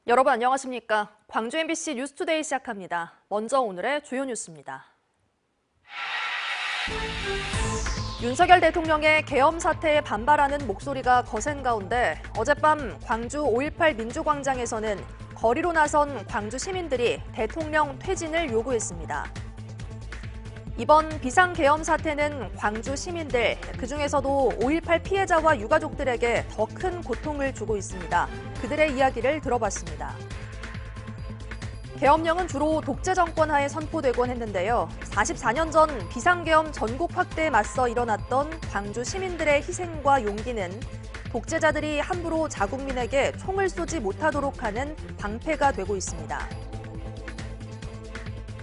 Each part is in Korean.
여러분 안녕하십니까? 광주 MBC 뉴스투데이 시작합니다. 먼저 오늘의 주요 뉴스입니다. 윤석열 대통령의 계엄 사태에 반발하는 목소리가 거센 가운데 어젯밤 광주 5.18 민주광장에서는 거리로 나선 광주 시민들이 대통령 퇴진을 요구했습니다. 이번 비상계엄 사태는 광주 시민들, 그중에서도 5.18 피해자와 유가족들에게 더 큰 고통을 주고 있습니다. 그들의 이야기를 들어봤습니다. 계엄령은 주로 독재 정권 하에 선포되곤 했는데요. 44년 전 비상계엄 전국 확대에 맞서 일어났던 광주 시민들의 희생과 용기는 독재자들이 함부로 자국민에게 총을 쏘지 못하도록 하는 방패가 되고 있습니다.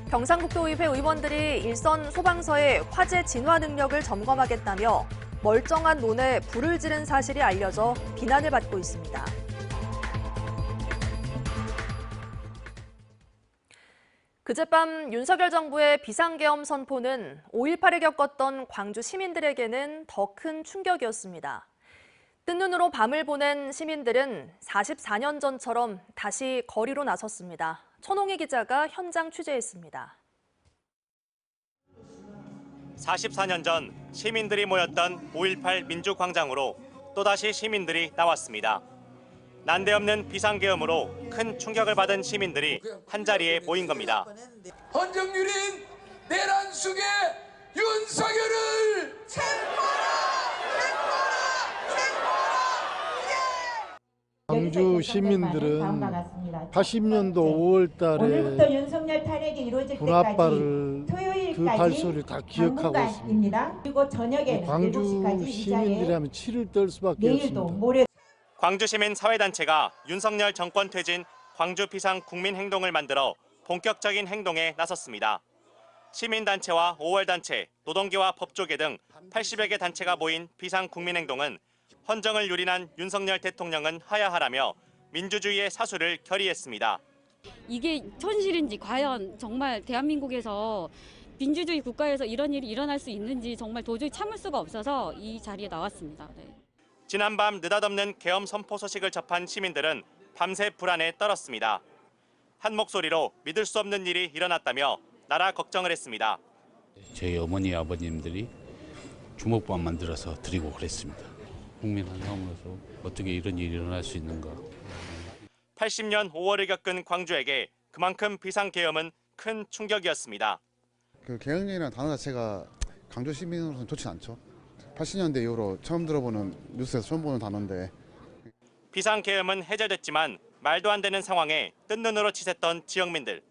경상북도의회 의원들이 일선 소방서의 화재 진화 능력을 점검하겠다며 멀쩡한 논에 불을 지른 사실이 알려져 비난을 받고 있습니다. 그젯밤 윤석열 정부의 비상계엄 선포는 5.18을 겪었던 광주 시민들에게는 더 큰 충격이었습니다. 뜬 눈으로 밤을 보낸 시민들은 44년 전처럼 다시 거리로 나섰습니다. 천홍희 기자가 현장 취재했습니다. 44년 전 시민들이 모였던 5.18 민주광장으로 또다시 시민들이 나왔습니다. 난데없는 비상계엄으로 큰 충격을 받은 시민들이 한자리에 모인 겁니다. 헌정유린 내란 속에 윤석열을 광주 시민들은 80년도 5월 달에 군합발을 그 발소리를 다 기억하고 있습니다. 그리고 저녁에 광주 시민들이라면 치를 떨 수밖에 없습니다. 광주 시민 사회단체가 윤석열 정권 퇴진 광주 비상 국민행동을 만들어 본격적인 행동에 나섰습니다. 시민단체와 5월단체, 노동계와 법조계 등 80여 개 단체가 모인 비상 국민행동은 헌정을 유린한 윤석열 대통령은 하야하라며 민주주의의 사수를 결의했습니다. 이게 현실인지 과연 정말 대한민국에서 민주주의 국가에서 이런 일이 일어날 수 있는지 정말 도저히 참을 수가 없어서 이 자리에 나왔습니다. 네. 지난밤 느닷없는 계엄 선포 소식을 접한 시민들은 밤새 불안에 떨었습니다. 한 목소리로 믿을 수 없는 일이 일어났다며 나라 걱정을 했습니다. 저희 어머니 아버님들이 주먹밥 만들어서 드리고 그랬습니다. 국민 한마음으로서 어떻게 이런 일이 일어날 수 있는가. 80년 5월을 겪은 광주에게 그만큼 비상계엄은 큰 충격이었습니다. 그 계엄령이라는 단어 자체가 광주 시민으로서는 좋지 않죠. 80년대 이후로 처음 들어보는 뉴스에서 처음 보는 단어인데. 비상계엄은 해제됐지만 말도 안 되는 상황에 뜬 눈으로 치샜던 지역민들.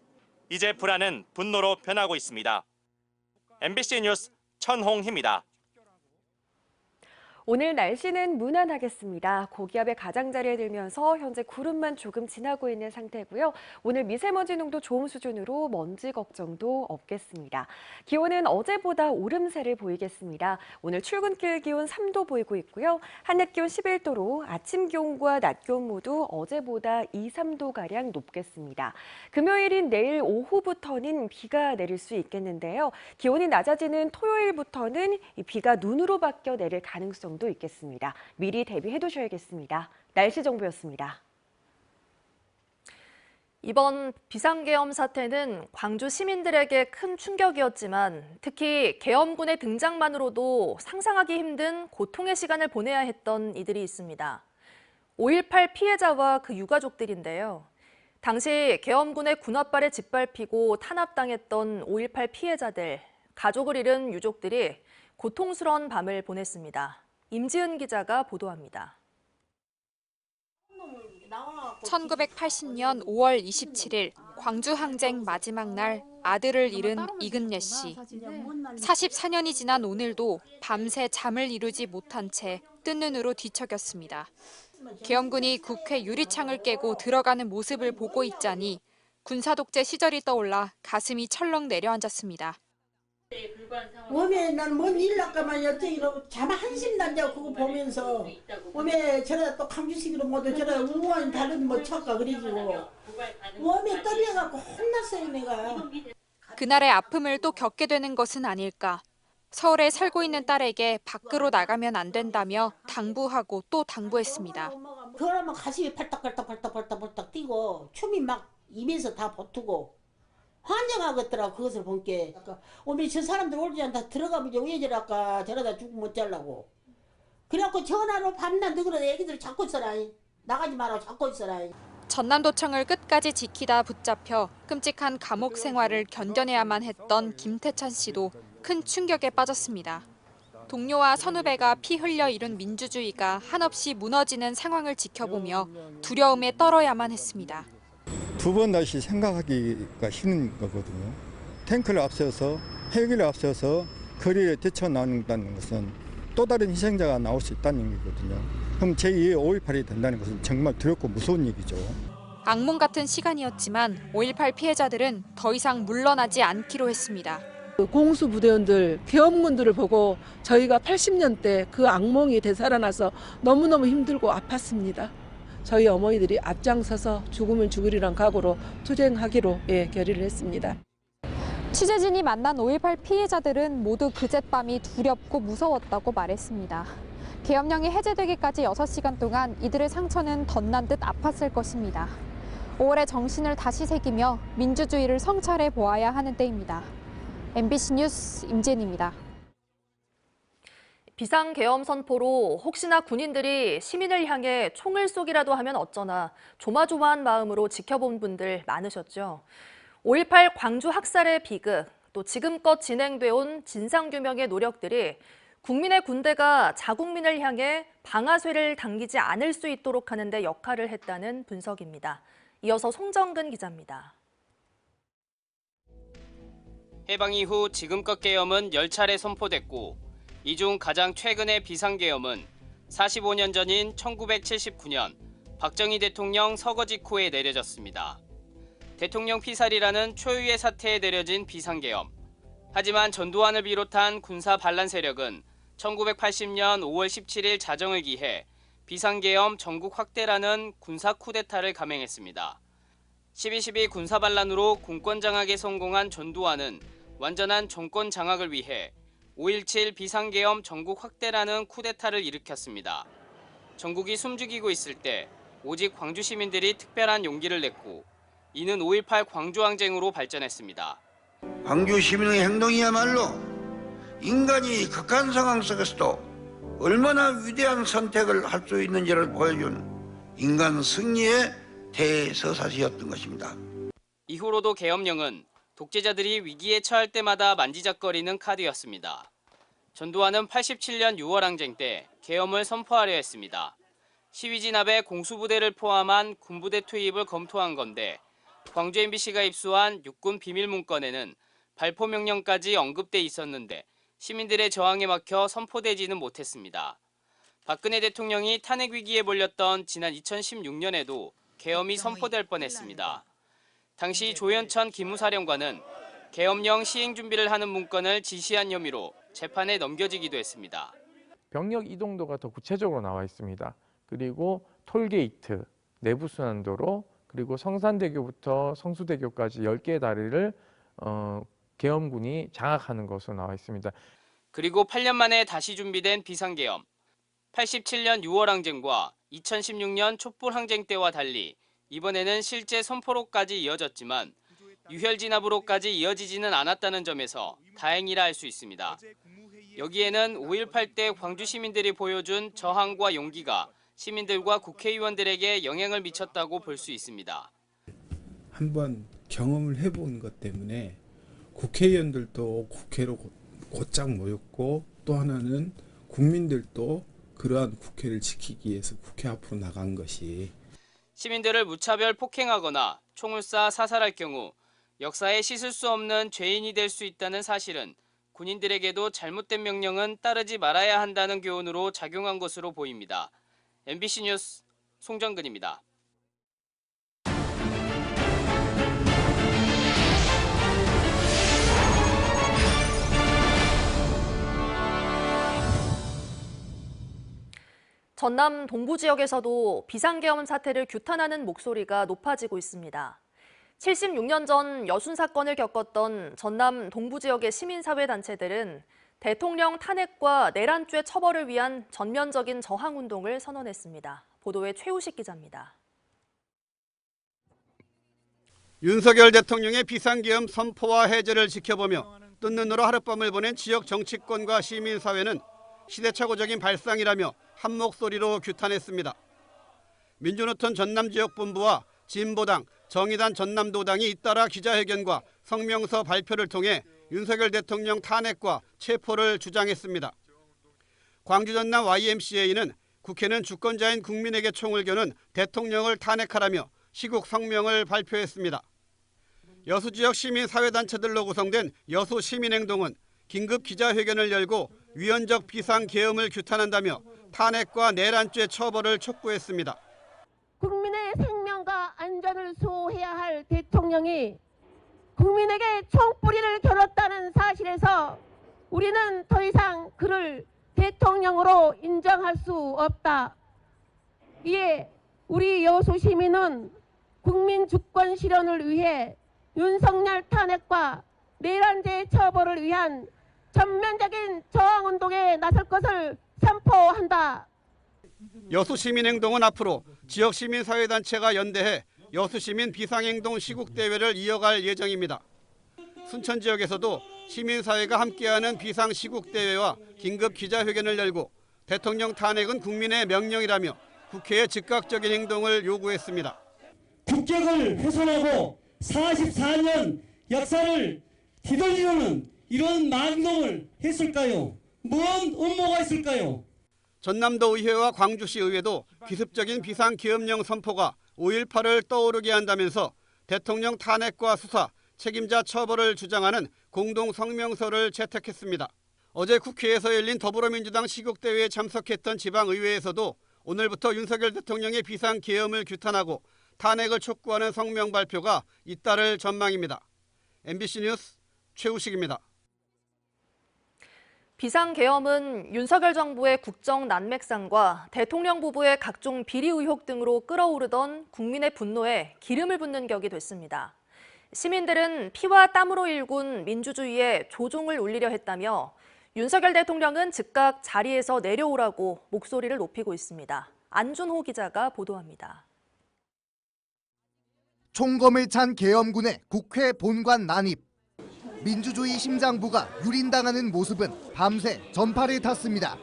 이제 불안은 분노로 변하고 있습니다. MBC 뉴스 천홍희입니다. 오늘 날씨는 무난하겠습니다. 고기압의 가장자리에 들면서 현재 구름만 조금 지나고 있는 상태고요. 오늘 미세먼지 농도 좋은 수준으로 먼지 걱정도 없겠습니다. 기온은 어제보다 오름세를 보이겠습니다. 오늘 출근길 기온 3도 보이고 있고요. 한낮 기온 11도로 아침 기온과 낮 기온 모두 어제보다 2, 3도가량 높겠습니다. 금요일인 내일 오후부터는 비가 내릴 수 있겠는데요. 기온이 낮아지는 토요일부터는 이 비가 눈으로 바뀌어 내릴 가능성도 있겠습니다. 미리 대비해 두셔야겠습니다. 날씨 정보였습니다. 이번 비상계엄 사태는 광주 시민들에게 큰 충격이었지만 특히 계엄군의 등장만으로도 상상하기 힘든 고통의 시간을 보내야 했던 이들이 있습니다. 5.18 피해자와 그 유가족들인데요. 당시 계엄군의 군합발에 짓밟히고 탄압당했던 5.18 피해자들, 가족을 잃은 유족들이 고통스러운 밤을 보냈습니다. 임지은 기자가 보도합니다. 1980년 5월 27일 광주 항쟁 마지막 날 아들을 잃은 이근례 씨. 44년이 지난 오늘도 밤새 잠을 이루지 못한 채 뜬 눈으로 뒤척였습니다. 계엄군이 국회 유리창을 깨고 들어가는 모습을 보고 있자니 군사독재 시절이 떠올라 가슴이 철렁 내려앉았습니다. 웜에 난 뭔 일 날까만 여쭤이러고 잠 한심 난다고 그거 보면서 웜에 저래 또 강주식으로 모두 저래 우한 다른 뭐 쳤까 그래가지고 웜에 떨려갖고 혼났어요 내가. 그날의 아픔을 또 겪게 되는 것은 아닐까. 서울에 살고 있는 딸에게 밖으로 나가면 안 된다며 당부하고 또 당부했습니다. 그러면 가슴이 팔딱팔딱 뛰고 춤이 막 입에서 다 버투고 환장하겠더라고. 그것을 본 게. 어머니 저 사람들 올지 않다 들어가면 왜 저럴까 저러다 죽으면 어쩌려고. 그래갖고 전화로 밤낮 너그러 애기들 잡고 있어라. 나가지 마라 잡고 있어라. 전남도청을 끝까지 지키다 붙잡혀 끔찍한 감옥 생활을 견뎌내야만 했던 김태찬 씨도 큰 충격에 빠졌습니다. 동료와 선후배가 피 흘려 이룬 민주주의가 한없이 무너지는 상황을 지켜보며 두려움에 떨어야만 했습니다. 두 번 다시 생각하기가 힘든 거거든요. 탱크를 앞세워서 헬기를 앞세워서 거리에 뛰쳐나온다는 것은 또 다른 희생자가 나올 수 있다는 얘기거든요. 그럼 제2의 5.18이 된다는 것은 정말 두렵고 무서운 얘기죠. 악몽 같은 시간이었지만 5.18 피해자들은 더 이상 물러나지 않기로 했습니다. 공수부대원들, 계엄군들을 보고 저희가 80년대 그 악몽이 되살아나서 너무너무 힘들고 아팠습니다. 저희 어머니들이 앞장서서 죽으면 죽으리란 각오로 투쟁하기로 결의를 했습니다. 취재진이 만난 5.18 피해자들은 모두 그젯밤이 두렵고 무서웠다고 말했습니다. 계엄령이 해제되기까지 6시간 동안 이들의 상처는 덧난 듯 아팠을 것입니다. 5월의 정신을 다시 새기며 민주주의를 성찰해 보아야 하는 때입니다. MBC 뉴스 임지은입니다. 비상계엄 선포로 혹시나 군인들이 시민을 향해 총을 쏘기라도 하면 어쩌나 조마조마한 마음으로 지켜본 분들 많으셨죠. 5.18 광주 학살의 비극, 또 지금껏 진행돼 온 진상규명의 노력들이 국민의 군대가 자국민을 향해 방아쇠를 당기지 않을 수 있도록 하는 데 역할을 했다는 분석입니다. 이어서 송정근 기자입니다. 해방 이후 지금껏 계엄은 10차례 선포됐고 이 중 가장 최근의 비상계엄은 45년 전인 1979년 박정희 대통령 서거 직후에 내려졌습니다. 대통령 피살이라는 초유의 사태에 내려진 비상계엄. 하지만 전두환을 비롯한 군사 반란 세력은 1980년 5월 17일 자정을 기해 비상계엄 전국 확대라는 군사 쿠데타를 감행했습니다. 12.12 군사 반란으로 군권 장악에 성공한 전두환은 완전한 정권 장악을 위해 5.17 비상계엄 전국 확대라는 쿠데타를 일으켰습니다. 전국이 숨죽이고 있을 때 오직 광주 시민들이 특별한 용기를 냈고 이는 5.18 광주항쟁으로 발전했습니다. 광주 시민의 행동이야말로 인간이 극한 상황 속에서도 얼마나 위대한 선택을 할 수 있는지를 보여준 인간 승리의 대서사시였던 것입니다. 이후로도 계엄령은 독재자들이 위기에 처할 때마다 만지작거리는 카드였습니다. 전두환은 87년 6월 항쟁 때 계엄을 선포하려 했습니다. 시위 진압에 공수부대를 포함한 군부대 투입을 검토한 건데 광주 MBC가 입수한 육군 비밀 문건에는 발포 명령까지 언급돼 있었는데 시민들의 저항에 막혀 선포되지는 못했습니다. 박근혜 대통령이 탄핵 위기에 몰렸던 지난 2016년에도 계엄이 선포될 뻔했습니다. 당시 조현천 기무사령관은 계엄령 시행 준비를 하는 문건을 지시한 혐의로 재판에 넘겨지기도 했습니다. 병력 이동도가 더 구체적으로 나와 있습니다. 그리고 톨게이트, 내부순환도로, 그리고 성산대교부터 성수대교까지 10개의 다리를 계엄군이 장악하는 것으로 나와 있습니다. 그리고 8년 만에 다시 준비된 비상계엄. 87년 6월 항쟁과 2016년 촛불 항쟁 때와 달리 이번에는 실제 선포로까지 이어졌지만 유혈 진압으로까지 이어지지는 않았다는 점에서 다행이라 할 수 있습니다. 여기에는 5.18 때 광주 시민들이 보여준 저항과 용기가 시민들과 국회의원들에게 영향을 미쳤다고 볼 수 있습니다. 한번 경험을 해본 것 때문에 국회의원들도 국회로 곧장 모였고 또 하나는 국민들도 그러한 국회를 지키기 위해서 국회 앞으로 나간 것이 시민들을 무차별 폭행하거나 총을 쏴 사살할 경우 역사에 씻을 수 없는 죄인이 될 수 있다는 사실은 군인들에게도 잘못된 명령은 따르지 말아야 한다는 교훈으로 작용한 것으로 보입니다. MBC 뉴스 송정근입니다. 전남 동부 지역에서도 비상계엄 사태를 규탄하는 목소리가 높아지고 있습니다. 76년 전 여순 사건을 겪었던 전남 동부 지역의 시민사회 단체들은 대통령 탄핵과 내란죄 처벌을 위한 전면적인 저항운동을 선언했습니다. 보도에 최우식 기자입니다. 윤석열 대통령의 비상계엄 선포와 해제를 지켜보며 뜬 눈으로 하룻밤을 보낸 지역 정치권과 시민사회는 시대착오적인 발상이라며 한 목소리로 규탄했습니다. 민주노총 전남지역본부와 진보당, 정의당 전남도당이 잇따라 기자회견과 성명서 발표를 통해 윤석열 대통령 탄핵과 체포를 주장했습니다. 광주 전남 YMCA는 국회는 주권자인 국민에게 총을 겨눈 대통령을 탄핵하라며 시국 성명을 발표했습니다. 여수 지역 시민사회단체들로 구성된 여수 시민행동은 긴급 기자회견을 열고 위헌적 비상계엄을 규탄한다며 탄핵과 내란죄 처벌을 촉구했습니다. 국민의 생명과 안전을 수호해야 할 대통령이 국민에게 총뿌리를 겨눴다는 사실에서 우리는 더 이상 그를 대통령으로 인정할 수 없다. 이에 우리 여수 시민은 국민 주권 실현을 위해 윤석열 탄핵과 내란죄 처벌을 위한 전면적인 저항운동에 나설 것을 선포한다. 여수시민행동은 앞으로 지역시민사회단체가 연대해 여수시민 비상행동 시국대회를 이어갈 예정입니다. 순천 지역에서도 시민사회가 함께하는 비상시국대회와 긴급 기자회견을 열고 대통령 탄핵은 국민의 명령이라며 국회의 즉각적인 행동을 요구했습니다. 국격을 훼손하고 44년 역사를 뒤돌리려는 이런 망동을 했을까요? 뭔 음모가 있을까요? 전남도 의회와 광주시 의회도 기습적인 비상계엄령 선포가 5.18을 떠오르게 한다면서 대통령 탄핵과 수사, 책임자 처벌을 주장하는 공동 성명서를 채택했습니다. 어제 국회에서 열린 더불어민주당 시국대회에 참석했던 지방의회에서도 오늘부터 윤석열 대통령의 비상계엄을 규탄하고 탄핵을 촉구하는 성명 발표가 잇따를 전망입니다. MBC 뉴스 최우식입니다. 비상계엄은 윤석열 정부의 국정 난맥상과 대통령 부부의 각종 비리 의혹 등으로 끓어오르던 국민의 분노에 기름을 붓는 격이 됐습니다. 시민들은 피와 땀으로 일군 민주주의에 조종을 울리려 했다며 윤석열 대통령은 즉각 자리에서 내려오라고 목소리를 높이고 있습니다. 안준호 기자가 보도합니다. 총검을 찬 계엄군의 국회 본관 난입. 민주주의 심장부가 유린당하는 모습은 밤새 전파를 탔습니다.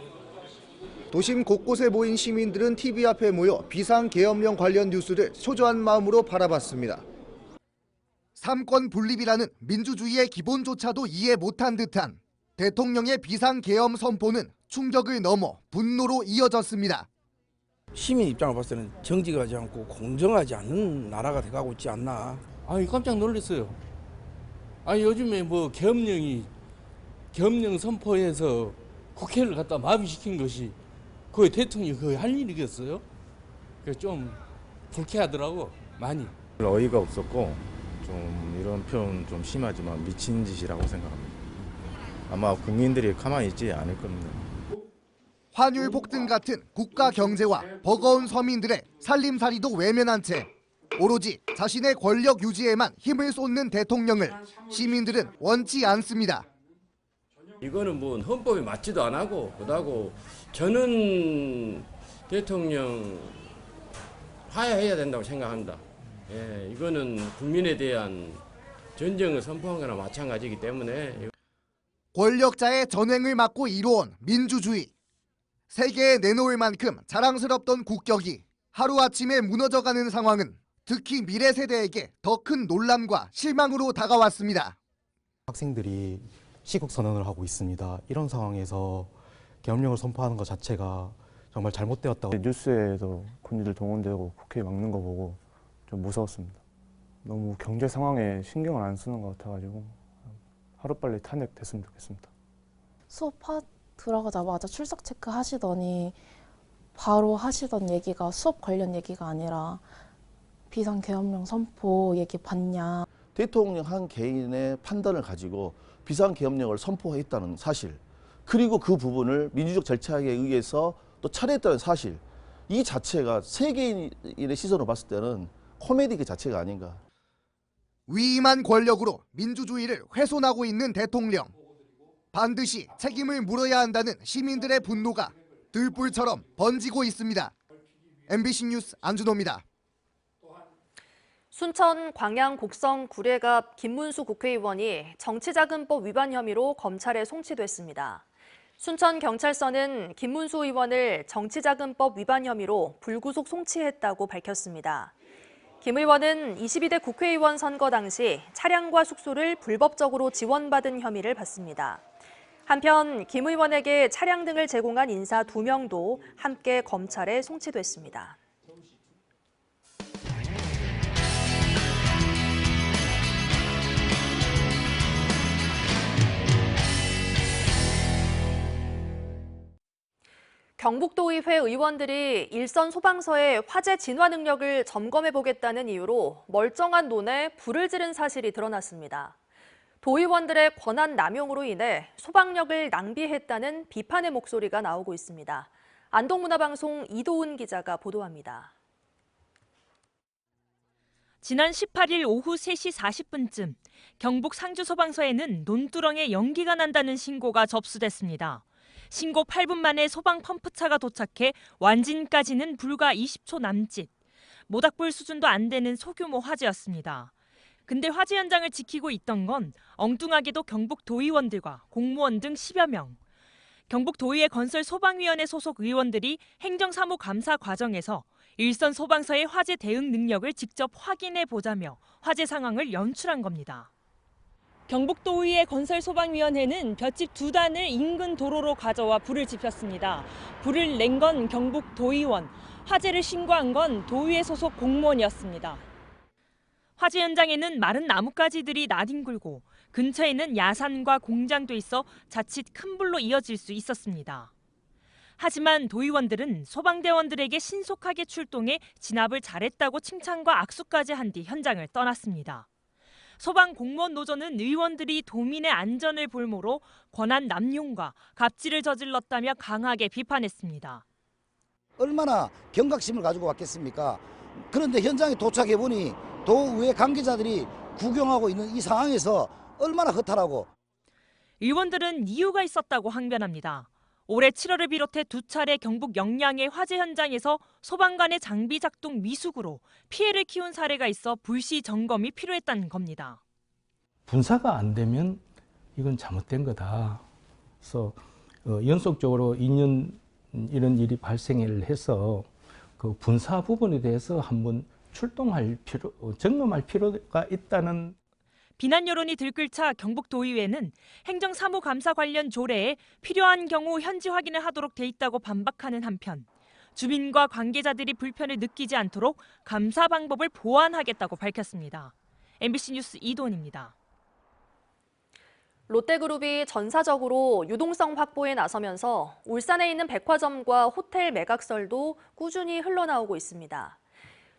도심 곳곳에 모인 시민들은 TV 앞에 모여 비상계엄령 관련 뉴스를 초조한 마음으로 바라봤습니다. 삼권 분립이라는 민주주의의 기본조차도 이해 못한 듯한 대통령의 비상계엄 선포는 충격을 넘어 분노로 이어졌습니다. 시민 입장을 봤을 때는 정직하지 않고 공정하지 않은 나라가 돼가고 있지 않나. 아니 깜짝 놀랐어요. 아니 요즘에 뭐 계엄령 선포해서 국회를 갖다 마비시킨 것이 거의 대통령이 거의 할 일이겠어요? 그래서 좀 불쾌하더라고 많이. 어이가 없었고 좀 이런 표현 좀 심하지만 미친 짓이라고 생각합니다. 아마 국민들이 가만히 있지 않을 겁니다. 환율 폭등 같은 국가 경제와 버거운 서민들의 살림살이도 외면한 채 오로지 자신의 권력 유지에만 힘을 쏟는 대통령을 시민들은 원치 않습니다. 이거는 뭐 헌법에 맞지도 안 하고 그다고 저는 대통령 하야해야 된다고 생각합니다. 예, 이거는 국민에 대한 전쟁을 선포한 거나 마찬가지이기 때문에 권력자의 전횡을 막고 이루어온 민주주의. 세계에 내놓을 만큼 자랑스럽던 국격이 하루아침에 무너져가는 상황은 특히 미래 세대에게 더 큰 논란과 실망으로 다가왔습니다. 학생들이 시국 선언을 하고 있습니다. 이런 상황에서 계엄령을 선포하는 것 자체가 정말 잘못되었다고. 뉴스에서 군인들 동원되고 국회에 막는 거 보고 좀 무서웠습니다. 너무 경제 상황에 신경을 안 쓰는 것 같아가지고 하루빨리 탄핵됐으면 좋겠습니다. 수업 들어가자마자 출석 체크 하시더니 바로 하시던 얘기가 수업 관련 얘기가 아니라 비상계엄령 선포 얘기 봤냐. 대통령 한 개인의 판단을 가지고 비상계엄령을 선포했다는 사실, 그리고 그 부분을 민주적 절차에 의해서 또 철회했다는 사실, 이 자체가 세계인의 시선으로 봤을 때는 코미디 그 자체가 아닌가. 위임한 권력으로 민주주의를 훼손하고 있는 대통령. 반드시 책임을 물어야 한다는 시민들의 분노가 들불처럼 번지고 있습니다. MBC 뉴스 안준호입니다. 순천 광양 곡성 구례갑 김문수 국회의원이 정치자금법 위반 혐의로 검찰에 송치됐습니다. 순천경찰서는 김문수 의원을 정치자금법 위반 혐의로 불구속 송치했다고 밝혔습니다. 김 의원은 22대 국회의원 선거 당시 차량과 숙소를 불법적으로 지원받은 혐의를 받습니다. 한편 김 의원에게 차량 등을 제공한 인사 2명도 함께 검찰에 송치됐습니다. 경북도의회 의원들이 일선 소방서의 화재 진화 능력을 점검해보겠다는 이유로 멀쩡한 논에 불을 지른 사실이 드러났습니다. 도의원들의 권한 남용으로 인해 소방력을 낭비했다는 비판의 목소리가 나오고 있습니다. 안동문화방송 이도훈 기자가 보도합니다. 지난 18일 오후 3시 40분쯤 경북 상주소방서에는 논두렁에 연기가 난다는 신고가 접수됐습니다. 신고 8분 만에 소방 펌프차가 도착해 완진까지는 불과 20초 남짓. 모닥불 수준도 안 되는 소규모 화재였습니다. 근데 화재 현장을 지키고 있던 건 엉뚱하게도 경북 도의원들과 공무원 등 10여 명. 경북 도의회 건설소방위원회 소속 의원들이 행정사무 감사 과정에서 일선 소방서의 화재 대응 능력을 직접 확인해 보자며 화재 상황을 연출한 겁니다. 경북도의회 건설소방위원회는 볏짚 2단을 인근 도로로 가져와 불을 지폈습니다. 불을 낸 건 경북 도의원, 화재를 신고한 건 도의회 소속 공무원이었습니다. 화재 현장에는 마른 나뭇가지들이 나뒹굴고 근처에는 야산과 공장도 있어 자칫 큰 불로 이어질 수 있었습니다. 하지만 도의원들은 소방대원들에게 신속하게 출동해 진압을 잘했다고 칭찬과 악수까지 한 뒤 현장을 떠났습니다. 소방공무원 노조는 의원들이 도민의 안전을 볼모로 권한 남용과 갑질을 저질렀다며 강하게 비판했습니다. 얼마나 경각심을 가지고 왔겠습니까? 그런데 현장에 도착해보니 도의회 관계자들이 구경하고 있는 이 상황에서 얼마나 허탈하고. 의원들은 이유가 있었다고 항변합니다. 올해 7월을 비롯해 2차례 경북 영양의 화재 현장에서 소방관의 장비 작동 미숙으로 피해를 키운 사례가 있어 불시 점검이 필요했다는 겁니다. 분사가 안 되면 이건 잘못된 거다. 그래서 연속적으로 2년 이런 일이 발생을 해서 그 분사 부분에 대해서 한번 점검할 필요가 있다는. 비난 여론이 들끓자 경북도의회는 행정사무감사 관련 조례에 필요한 경우 현지 확인을 하도록 돼 있다고 반박하는 한편 주민과 관계자들이 불편을 느끼지 않도록 감사 방법을 보완하겠다고 밝혔습니다. MBC 뉴스 이도훈입니다. 롯데그룹이 전사적으로 유동성 확보에 나서면서 울산에 있는 백화점과 호텔 매각설도 꾸준히 흘러나오고 있습니다.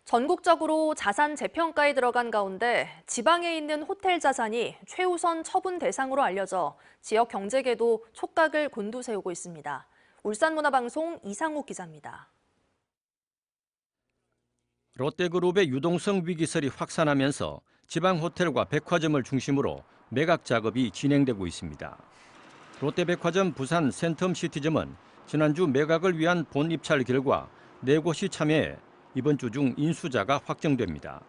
전국적으로 자산 재평가에 들어간 가운데 지방에 있는 호텔 자산이 최우선 처분 대상으로 알려져 지역 경제계도 촉각을 곤두세우고 있습니다. 울산문화방송 이상욱 기자입니다. 롯데그룹의 유동성 위기설이 확산하면서 지방 호텔과 백화점을 중심으로 매각 작업이 진행되고 있습니다. 롯데백화점 부산 센텀시티점은 지난주 매각을 위한 본 입찰 결과 4곳이 참여해 이번 주 중 인수자가 확정됩니다.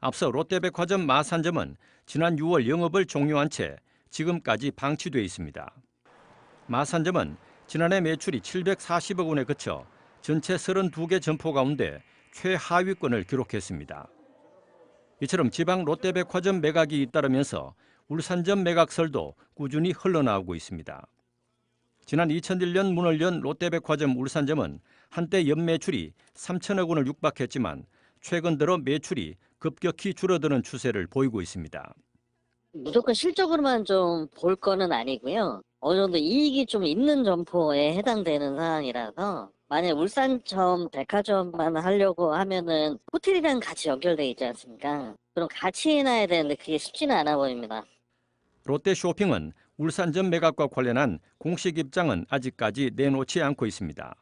앞서 롯데백화점 마산점은 지난 6월 영업을 종료한 채 지금까지 방치돼 있습니다. 마산점은 지난해 매출이 740억 원에 그쳐 전체 32개 점포 가운데 최하위권을 기록했습니다. 이처럼 지방 롯데백화점 매각이 잇따르면서 울산점 매각설도 꾸준히 흘러나오고 있습니다. 지난 2001년 문을 연 롯데백화점 울산점은 한때 연매출이 3천억 원을 육박했지만 최근 들어 매출이 급격히 줄어드는 추세를 보이고 있습니다. 무조건 실적으로만 좀 볼 거는 아니고요. 어느 정도 이익이 좀 있는 점포에 해당되는 상황이라서 만약 울산점 백화점만 하려고 하면은 호텔이랑 같이 연결돼 있지 않습니까? 그럼 같이 해놔야 되는데 그게 쉽지는 않아 보입니다. 롯데쇼핑은 울산점 매각과 관련한 공식 입장은 아직까지 내놓지 않고 있습니다.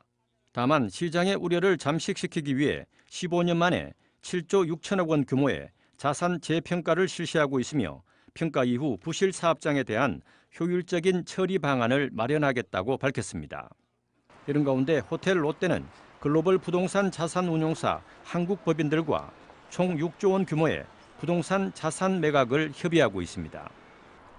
다만 시장의 우려를 잠식시키기 위해 15년 만에 7조 6천억 원 규모의 자산 재평가를 실시하고 있으며 평가 이후 부실 사업장에 대한 효율적인 처리 방안을 마련하겠다고 밝혔습니다. 이런 가운데 호텔 롯데는 글로벌 부동산 자산 운용사 한국법인들과 총 6조 원 규모의 부동산 자산 매각을 협의하고 있습니다.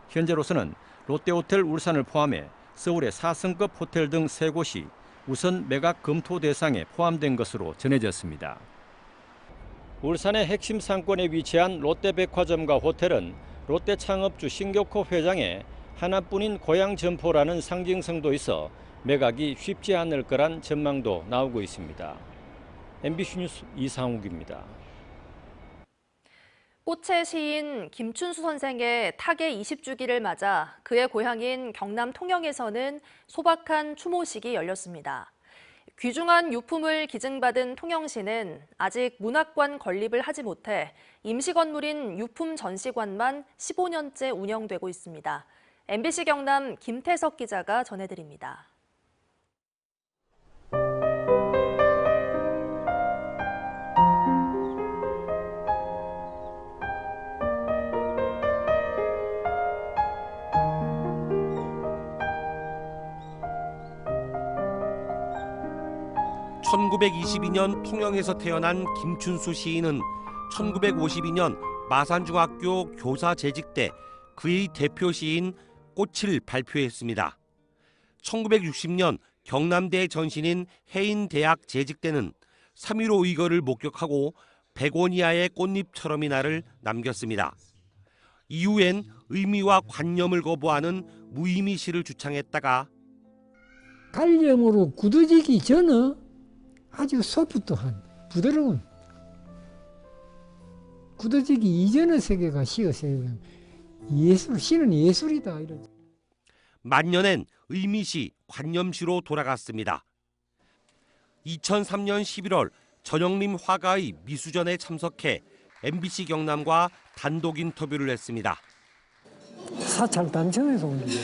현재로서는 롯데호텔 울산을 포함해 서울의 4성급 호텔 등 3곳이 우선 매각 검토 대상에 포함된 것으로 전해졌습니다. 울산의 핵심 상권에 위치한 롯데백화점과 호텔은 롯데 창업주 신격호 회장의 하나뿐인 고향 점포라는 상징성도 있어 매각이 쉽지 않을 거란 전망도 나오고 있습니다. MBC 뉴스 이상욱입니다. 꽃의 시인 김춘수 선생의 타계 20주기를 맞아 그의 고향인 경남 통영에서는 소박한 추모식이 열렸습니다. 귀중한 유품을 기증받은 통영시는 아직 문학관 건립을 하지 못해 임시 건물인 유품 전시관만 15년째 운영되고 있습니다. MBC 경남 김태석 기자가 전해드립니다. (1922년) 통영에서 태어난 김춘수 시인은 1952년 마산중학교 교사 재직 때 그의 대표 시인 꽃을 발표했습니다. 1960년 경남대 전신인 해인대학 재직 때는 3.15 의거를 목격하고 100원 이하의 꽃잎처럼이 날을 남겼습니다. 이후엔 의미와 관념을 거부하는 무의미 시를 주창했다가 관념으로 굳어지기 전에 아주 소프트한 부드러운 굳어지기 이전의 세계가 시였어요. 예술, 시는 예술이다. 이런. 만년엔 의미시, 관념시로 돌아갔습니다. 2003년 11월 전영림 화가의 미수전에 참석해 MBC 경남과 단독 인터뷰를 했습니다. 사찰 단청에서 온 거예요.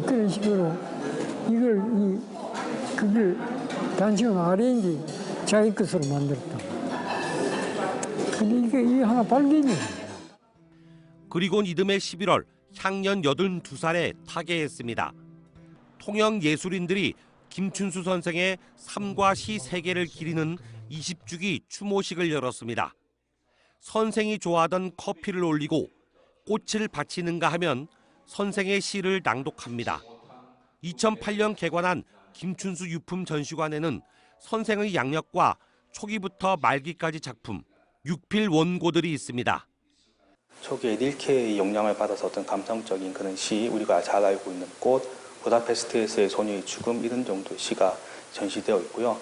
그런 식으로 그걸 단청 아래인지 자기 것으로 만들었다. 근데 이게 하나 발견이에요. 그리고 이듬해 11월 향년 82살에 타계했습니다. 통영 예술인들이 김춘수 선생의 삶과 시 세계를 기리는 20주기 추모식을 열었습니다. 선생이 좋아하던 커피를 올리고 꽃을 바치는가 하면 선생의 시를 낭독합니다. 2008년 개관한 김춘수 유품 전시관에는 선생의 양력과 초기부터 말기까지 작품 6필 원고들이 있습니다. 초기에 릴케의 영향을 받아서 어떤 감성적인 그런 시, 우리가 잘 알고 있는 꽃, 부다페스트에서의 소녀의 죽음 이런 정도의 시가 전시되어 있고요.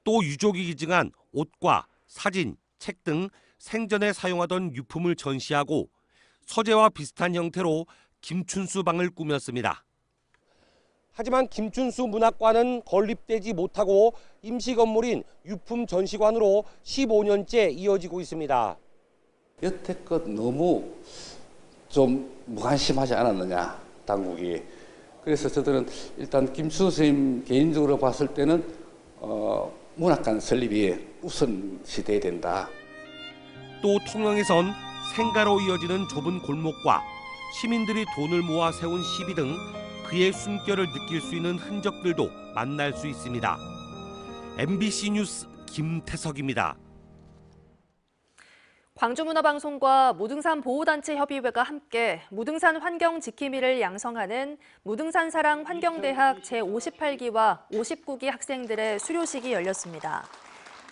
또 유족이 기증한 옷과 사진, 책 등 생전에 사용하던 유품을 전시하고 서재와 비슷한 형태로 김춘수 방을 꾸몄습니다. 하지만 김춘수 문학관은 건립되지 못하고 임시 건물인 유품 전시관으로 15년째 이어지고 있습니다. 여태껏 너무 좀 무관심하지 않았느냐, 당국이. 그래서 저들은 일단 김춘수 선생님 개인적으로 봤을 때는 문학관 설립이 우선시돼야 된다. 또 통영에선 생가로 이어지는 좁은 골목과 시민들이 돈을 모아 세운 시비 등 그의 숨결을 느낄 수 있는 흔적들도 만날 수 있습니다. MBC 뉴스 김태석입니다. 광주문화방송과 무등산 보호단체 협의회가 함께 무등산 환경 지킴이를 양성하는 무등산 사랑 환경대학 제58기와 59기 학생들의 수료식이 열렸습니다.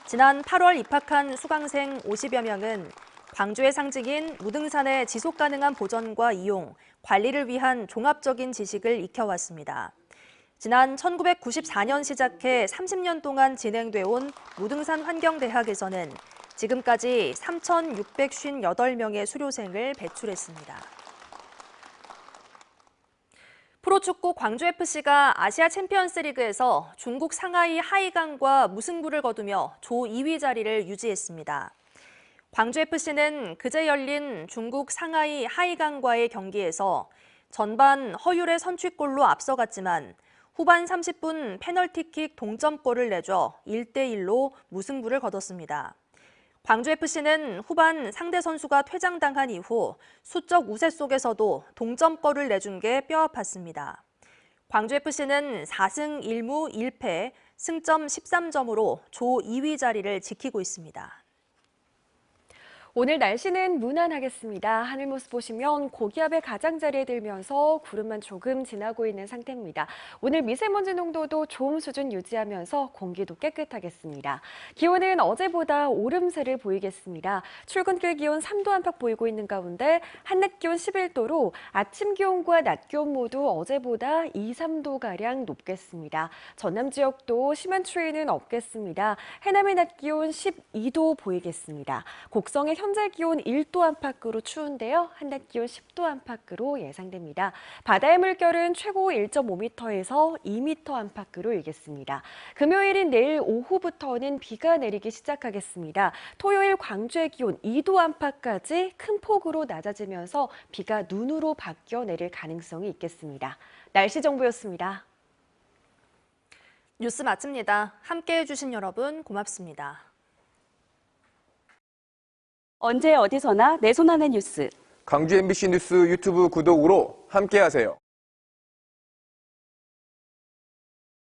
지난 8월 입학한 수강생 50여 명은 광주의 상징인 무등산의 지속가능한 보존과 이용, 관리를 위한 종합적인 지식을 익혀왔습니다. 지난 1994년 시작해 30년 동안 진행돼 온 무등산 환경대학에서는 지금까지 3,658명의 수료생을 배출했습니다. 프로축구 광주FC가 아시아 챔피언스 리그에서 중국 상하이 하이강과 무승부를 거두며 조 2위 자리를 유지했습니다. 광주FC는 그제 열린 중국 상하이 하이강과의 경기에서 전반 허율의 선취골로 앞서갔지만 후반 30분 페널티킥 동점골을 내줘 1대1로 무승부를 거뒀습니다. 광주FC는 후반 상대 선수가 퇴장당한 이후 수적 우세 속에서도 동점골을 내준 게 뼈아팠습니다. 광주FC는 4승 1무 1패, 승점 13점으로 조 2위 자리를 지키고 있습니다. 오늘 날씨는 무난하겠습니다. 하늘 모습 보시면 고기압의 가장자리에 들면서 구름만 조금 지나고 있는 상태입니다. 오늘 미세먼지 농도도 좋은 수준 유지하면서 공기도 깨끗하겠습니다. 기온은 어제보다 오름세를 보이겠습니다. 출근길 기온 3도 안팎 보이고 있는 가운데 한낮 기온 11도로 아침 기온과 낮 기온 모두 어제보다 2, 3도가량 높겠습니다. 전남 지역도 심한 추위는 없겠습니다. 해남의 낮 기온 12도 보이겠습니다. 곡성의 현재 기온 1도 안팎으로 추운데요. 한낮 기온 10도 안팎으로 예상됩니다. 바다의 물결은 최고 1.5m에서 2m 안팎으로 일겠습니다. 금요일인 내일 오후부터는 비가 내리기 시작하겠습니다. 토요일 광주의 기온 2도 안팎까지 큰 폭으로 낮아지면서 비가 눈으로 바뀌어 내릴 가능성이 있겠습니다. 날씨 정보였습니다. 뉴스 마칩니다. 함께해 주신 여러분 고맙습니다. 언제 어디서나 내 손 안의 뉴스. 광주 MBC 뉴스 유튜브 구독으로 함께하세요.